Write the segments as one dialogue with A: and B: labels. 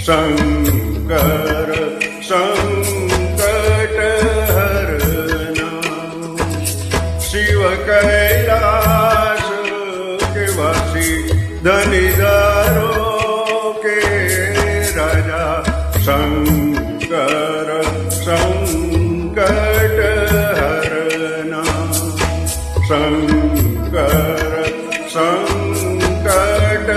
A: शंकर संकटहरणा शिव कैलास के वासी धनीधरों के राजा शंकर संकटहरणा शंकर संकटहरणा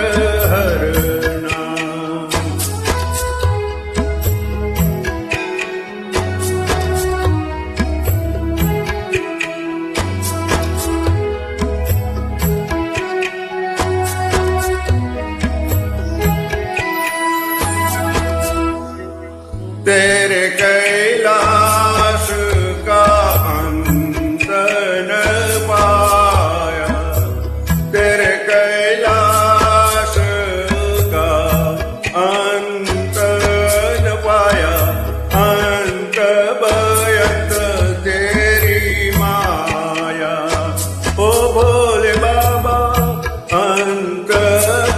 A: तेरे कैलाश का अंत न पाया तेरे कैलाश का अंत न पाया अंत बयत तेरी माया ओ भोले बाबा अंत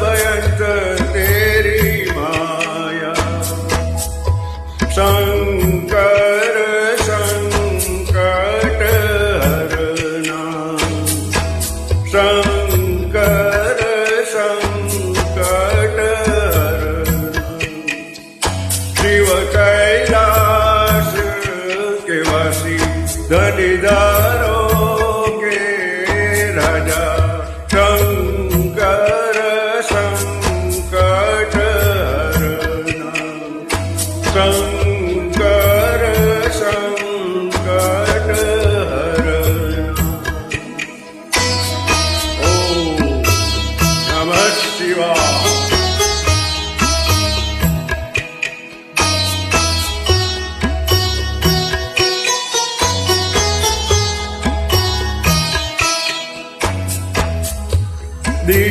A: बयत तेरी माया शंकर संकटहरणा शंकर संकटहरणा शिव कैलाश के वासी धनीधरों के राजा शंकर संकटहरणा शंकर संकटहरणा ओम नमः शिवाय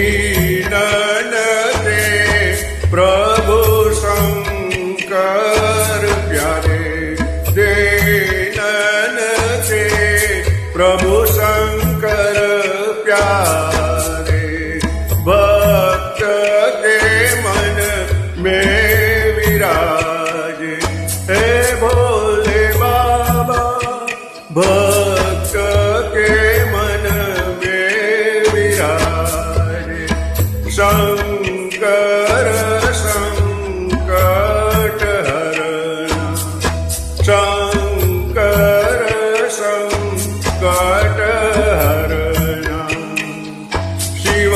A: दीनन ते प्रभु शंकर प्यारे दीनन ते प्रभु शंकर प्यारे भक्त के मन में विराजे हे भोले बाबा भक्त के मन में विराजे शंकर संकटहरणा शंकर संकटहरणा शिव